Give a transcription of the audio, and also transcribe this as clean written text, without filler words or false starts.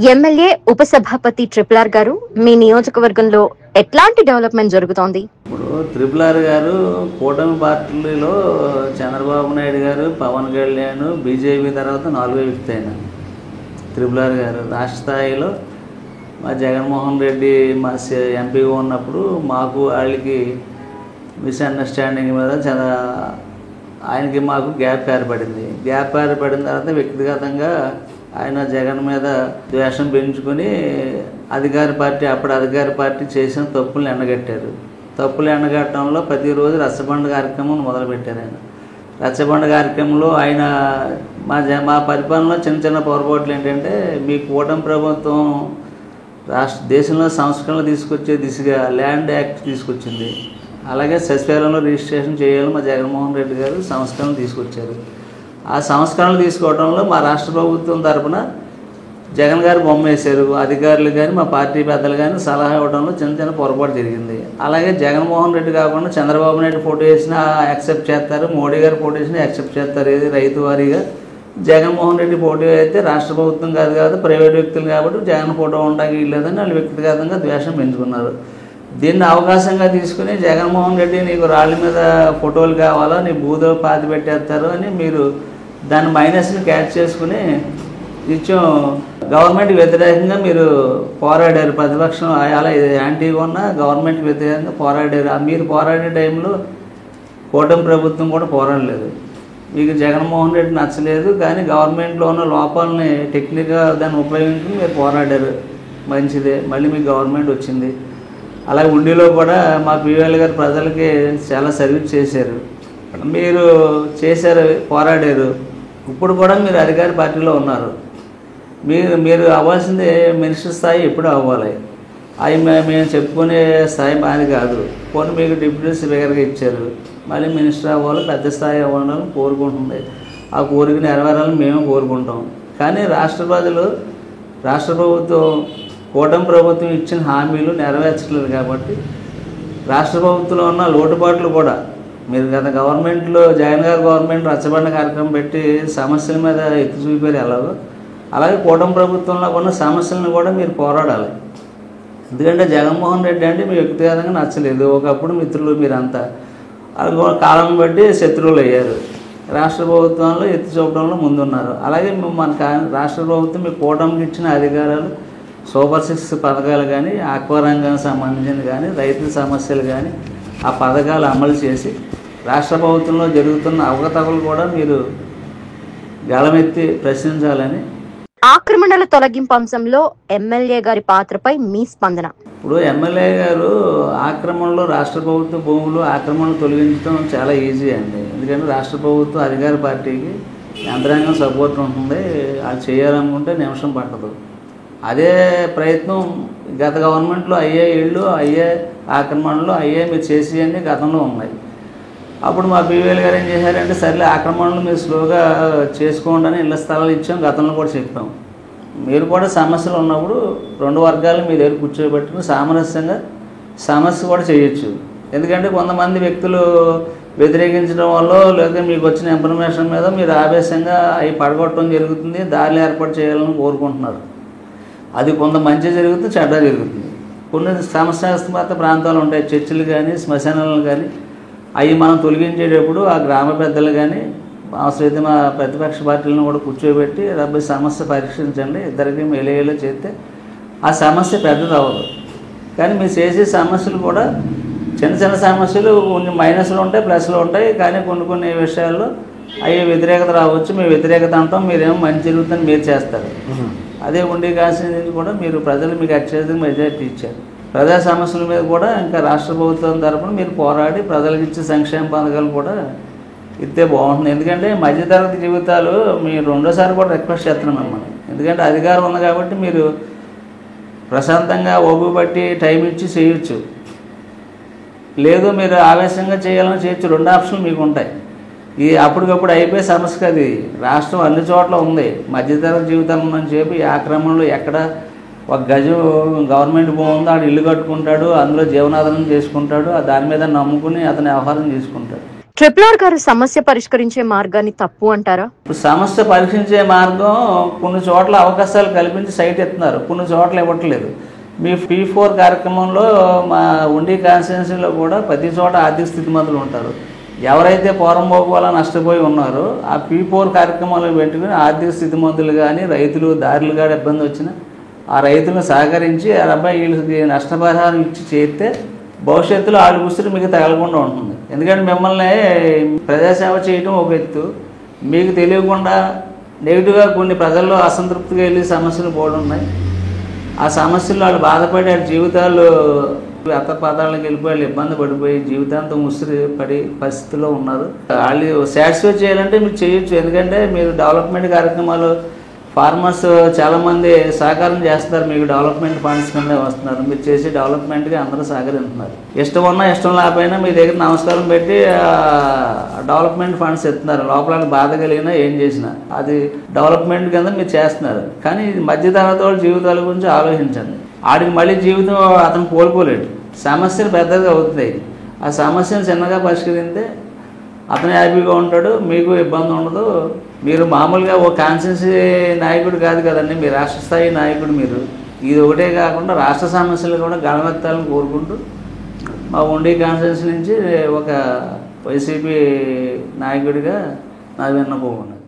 MLA ఉపసభాపతి triple R గారు మీ నియోజకవర్గంలో ఎట్లాంటి డెవలప్మెంట్ జరుగుతోంది? ఇప్పుడు ట్రిపుల్ ఆర్ గారు కూటమి పార్టీలో చంద్రబాబు నాయుడు గారు, పవన్ కళ్యాణ్, బీజేపీ తర్వాత 4వ వ్యక్తి అయిన ట్రిపుల్ ఆర్ గారు రాష్ట్ర స్థాయిలో మా జగన్మోహన్ రెడ్డి మా ఎంపీగా ఉన్నప్పుడు మాకు వాళ్ళకి మిస్అండర్స్టాండింగ్ మీద ఆయనకి మాకు గ్యాప్ ఏర్పడింది. గ్యాప్ ఏర్పడిన తర్వాత వ్యక్తిగతంగా ఆయన జగన్ మీద ద్వేషం పెంచుకొని అప్పుడు అధికార పార్టీ చేసిన తప్పులను ఎండగట్టారు. తప్పులు ఎండగట్టడంలో ప్రతిరోజు రచ్చబండ కార్యక్రమం మొదలుపెట్టారు. ఆయన రచ్చబండ కార్యక్రమంలో ఆయన మా పరిపాలనలో చిన్న చిన్న పొరపాట్లు ఏంటంటే, మీ కూటమి ప్రభుత్వం దేశంలో సంస్కరణలు తీసుకొచ్చే దిశగా ల్యాండ్ యాక్ట్ తీసుకొచ్చింది. అలాగే సచివాలయంలో రిజిస్ట్రేషన్ చేయాలని మా జగన్మోహన్ రెడ్డి గారు సంస్కరణలు తీసుకొచ్చారు. ఆ సంస్కరణలు తీసుకోవడంలో మా రాష్ట్ర ప్రభుత్వం తరఫున జగన్ గారు బొమ్మ వేశారు. అధికారులు కానీ మా పార్టీ పెద్దలు కానీ సలహా ఇవ్వడంలో చిన్న చిన్న పొరపాటు జరిగింది. అలాగే జగన్మోహన్ రెడ్డి కాకుండా చంద్రబాబు నాయుడు ఫోటో వేసినా యాక్సెప్ట్ చేస్తారు, మోడీ గారు ఫోటో వేసినా యాక్సెప్ట్ చేస్తారు. ఏది రైతు వారీగా జగన్మోహన్ రెడ్డి ఫోటో అయితే రాష్ట్ర ప్రభుత్వం కాదు ప్రైవేట్ వ్యక్తులు కాబట్టి జగన్ ఫోటో ఉండడానికి వీల్లేదని వాళ్ళు వ్యక్తిగతంగా ద్వేషం పెంచుకున్నారు. దీన్ని అవకాశంగా తీసుకుని జగన్మోహన్ రెడ్డి నీకు రాళ్ళ మీద ఫోటోలు కావాలా, నీ బూదో పాతి పెట్టేస్తారు అని మీరు దాని మైనస్ని క్యాచ్ చేసుకుని కొంచెం గవర్నమెంట్కి వ్యతిరేకంగా మీరు పోరాడారు. ప్రతిపక్షం అలా యాంటీగా ఉన్న గవర్నమెంట్కి వ్యతిరేకంగా పోరాడారు. మీరు పోరాడే టైంలో కూటమి ప్రభుత్వం కూడా పోరాడలేదు. మీకు జగన్మోహన్ రెడ్డి నచ్చలేదు, కానీ గవర్నమెంట్లో ఉన్న లోపాలని టెక్నిక్గా దాన్ని ఉపయోగించుకుని మీరు పోరాడారు. మంచిదే, మళ్ళీ మీకు గవర్నమెంట్ వచ్చింది. అలాగే ఉండిలో కూడా మా పీవీఎల్ గారు ప్రజలకి చాలా సర్వీస్ చేశారు. మీరు చేశారు, పోరాడారు. ఇప్పుడు కూడా మీరు అధికార పార్టీలో ఉన్నారు. మీరు అవ్వాల్సింది మినిస్టర్ స్థాయి ఎప్పుడు అవ్వాలి. అవి మేము చెప్పుకునే స్థాయి మాది కాదు. పోనీ మీకు డిప్యూటీ స్పీకర్గా ఇచ్చారు, మళ్ళీ మినిస్టర్ అవ్వాలి, పెద్ద స్థాయి అవ్వాలని కోరుకుంటుంది. ఆ కోరిక నెరవేరాలని మేము కోరుకుంటాం. కానీ రాష్ట్ర ప్రభుత్వం కూటమి ప్రభుత్వం ఇచ్చిన హామీలు నెరవేర్చలేదు. కాబట్టి రాష్ట్ర ప్రభుత్వంలో ఉన్న లోటుపాట్లు కూడా మీరు గత గవర్నమెంట్లో జగన్ గారు గవర్నమెంట్ రచ్చబండ కార్యక్రమం పెట్టి సమస్యల మీద ఎత్తి చూపారు ఎలాగో, అలాగే కూటమి ప్రభుత్వంలో ఉన్న సమస్యలను కూడా మీరు పోరాడాలి. ఎందుకంటే జగన్మోహన్ రెడ్డి అంటే మీ వ్యక్తిగతంగా నచ్చలేదు. ఒకప్పుడు మిత్రులు మీరంతా కాలం బట్టి శత్రువులు అయ్యారు. రాష్ట్ర ప్రభుత్వంలో ఎత్తి చూపడంలో ముందున్నారు. అలాగే మన రాష్ట్ర ప్రభుత్వం మీ కూటమికి ఇచ్చిన అధికారాలు సూపర్ 6 పథకాలు కానీ, ఆక్వా రంగానికి సంబంధించిన కానీ, రైతుల సమస్యలు కానీ ఆ పథకాలు అమలు చేసి రాష్ట్ర ప్రభుత్వంలో జరుగుతున్న అవకతవకలు కూడా మీరు గళమెత్తి ప్రశ్నించాలని. ఆక్రమణల తొలగింపు అంశంలో ఎమ్మెల్యే గారి పాత్రపై మీ స్పందన? ఇప్పుడు ఎమ్మెల్యే గారు ఆక్రమణలో రాష్ట్ర ప్రభుత్వ భూములు ఆక్రమణలు తొలగించడం చాలా ఈజీ అండి. ఎందుకంటే రాష్ట్ర ప్రభుత్వం అధికార పార్టీకి యంత్రాంగం సపోర్ట్ ఉంటుంది. అది చేయాలనుకుంటే నిమిషం పట్టదు. అదే ప్రయత్నం గత గవర్నమెంట్లో అయ్యే ఇళ్ళు, అయ్యే ఆక్రమణలు, అయ్యే మీరు చేసేవన్నీ గతంలో ఉన్నాయి. అప్పుడు మా పీవీఎల్ గారు ఏం చేశారంటే, సర్లే ఆక్రమణలు మీరు స్లోగా చేసుకోండి అని ఇళ్ల స్థలాలు ఇచ్చాం. గతంలో కూడా చెప్పాం. మీరు కూడా సమస్యలు ఉన్నప్పుడు 2 వర్గాలు మీ దగ్గర కూర్చోబెట్టుకుని సామరస్యంగా సమస్య కూడా చేయొచ్చు. ఎందుకంటే కొంతమంది వ్యక్తులు వ్యతిరేకించడం వల్ల, లేదా మీకు వచ్చిన ఇన్ఫర్మేషన్ మీద మీరు ఆవేశంగా అవి పడగొట్టడం జరుగుతుంది, దారులు ఏర్పాటు చేయాలని కోరుకుంటున్నారు. అది కొంత మంచి జరుగుతుంది, చెడ్డ జరుగుతుంది. కొన్ని సమస్యాస్పద ప్రాంతాలు ఉంటాయి, చర్చిలు కానీ, శ్మశానాలు కానీ. అవి మనం తొలగించేటప్పుడు ఆ గ్రామ పెద్దలు కానీ, అవసరమైతే మా ప్రతిపక్ష పార్టీలను కూడా కూర్చోబెట్టి సమస్య పరీక్షించండి, ఇద్దరికి మెలేలో చేస్తే ఆ సమస్య పెద్దది అవ్వదు. కానీ మీరు చేసే సమస్యలు కూడా చిన్న చిన్న సమస్యలు, కొన్ని మైనస్లు ఉంటాయి, ప్లస్లు ఉంటాయి. కానీ కొన్ని విషయాల్లో అవి వ్యతిరేకత రావచ్చు. మీ వ్యతిరేకత అంటాం, మీరేమో మంచి జరుగుతుందని మీరు చేస్తారు. అదే ఉండి కాసిన కూడా మీరు ప్రజలు మీకు అత్యధిక మెజారిటీ ఇచ్చారు. ప్రజా సమస్యల మీద కూడా ఇంకా రాష్ట్ర ప్రభుత్వం తరఫున మీరు పోరాడి ప్రజలకు ఇచ్చే సంక్షేమ పథకాలు కూడా ఇస్తే బాగుంటుంది. ఎందుకంటే మధ్యతరగతి జీవితాలు మీరు రెండోసారి కూడా రిక్వెస్ట్ చేస్తున్నాం మిమ్మల్ని. ఎందుకంటే అధికారం ఉంది కాబట్టి మీరు ప్రశాంతంగా ఓపిక బట్టి టైం ఇచ్చి చేయొచ్చు, లేదు మీరు ఆవేశంగా చేయాలని చేయొచ్చు. 2 ఆప్షన్లు మీకు ఉంటాయి. ఈ అప్పటికప్పుడు అయిపోయే సమస్య అది రాష్ట్రం అన్ని చోట్ల ఉంది. మధ్యతరగతి జీవితాలు ఉందని చెప్పి ఈ ఆక్రమణలో ఎక్కడ ఒక గజం గవర్నమెంట్ భూమి ఆడు ఇల్లు కట్టుకుంటాడు, అందులో జీవనాధారం చేసుకుంటాడు, దాని మీద నమ్ముకుని అతని వ్యవహారం చేసుకుంటాడు. ట్రిపుల్ గారు సమస్య పరిష్కరించే మార్గాన్ని తప్పు అంటారా? ఇప్పుడు సమస్య పరీక్షించే మార్గం కొన్ని చోట్ల అవకాశాలు కల్పించి సైట్ ఇస్తున్నారు, కొన్ని చోట్ల ఇవ్వట్లేదు. మీ P4 కార్యక్రమంలో మా ఉండి కాన్స్టిట్యున్సీలో కూడా ప్రతి చోట ఆర్థిక స్థితిమంతులు ఉంటారు. ఎవరైతే పోరంబోకు వల్ల నష్టపోయి ఉన్నారో ఆ P4 కార్యక్రమాలు పెట్టుకుని ఆర్థిక స్థితిమంతులు కానీ రైతులు దారులు కానీ ఇబ్బంది వచ్చినా ఆ రైతులను సహకరించి ఆ అబ్బాయి వీళ్ళకి నష్టపరిహారం ఇచ్చి చేస్తే భవిష్యత్తులో ఆడు గుస్తులు మీకు తగలకుండా ఉంటుంది. ఎందుకంటే మిమ్మల్ని ప్రజాసేవ చేయడం ఒక ఎత్తు, మీకు తెలియకుండా నెగిటివ్గా కొన్ని ప్రజల్లో అసంతృప్తిగా వెళ్ళి సమస్యలు పోవడం ఉన్నాయి. ఆ సమస్యలు వాళ్ళు బాధపడి వాళ్ళ జీవితాలు అత్తపాదాలకు వెళ్ళిపోయి వాళ్ళు ఇబ్బంది పడిపోయి జీవితాంతం ఉసిరి పడి పరిస్థితిలో ఉన్నారు. వాళ్ళు సాటిస్ఫై చేయాలంటే మీరు చేయొచ్చు. ఎందుకంటే మీరు డెవలప్మెంట్ కార్యక్రమాలు ఫార్మర్స్ చాలామంది సహకారం చేస్తున్నారు, మీకు డెవలప్మెంట్ ఫండ్స్ కింద వస్తున్నారు. మీరు చేసే డెవలప్మెంట్కి అందరూ సహకరిస్తున్నారు. ఇష్టం ఉన్నా ఇష్టం లేకపోయినా మీ దగ్గర నమస్కారం పెట్టి డెవలప్మెంట్ ఫండ్స్ ఇస్తున్నారు. లోపల బాధ కలిగినా ఏం చేసినా అది డెవలప్మెంట్ కింద మీరు చేస్తున్నారు. కానీ మధ్యతరగతి వాళ్ళ జీవితాల గురించి ఆలోచించండి. ఆడికి మళ్ళీ జీవితం అతను కోలుకోలేడు, సమస్యలు పెద్దగా అవుతాయి. ఆ సమస్యను చిన్నగా పరిష్కరిస్తే అతను హ్యాపీగా ఉంటాడు, మీకు ఇబ్బంది ఉండదు. మీరు మామూలుగా ఓ కాన్స్టిట్యున్సీ నాయకుడు కాదు కదండి, మీరు రాష్ట్ర స్థాయి నాయకుడు. మీరు ఇది ఒకటే కాకుండా రాష్ట్ర సమస్యలు కూడా గళమెత్తాలని కోరుకుంటూ మా ఉండి కాన్స్టిట్యున్సీ నుంచి ఒక వైసీపీ నాయకుడిగా నా విన్నపం ఉన్నది.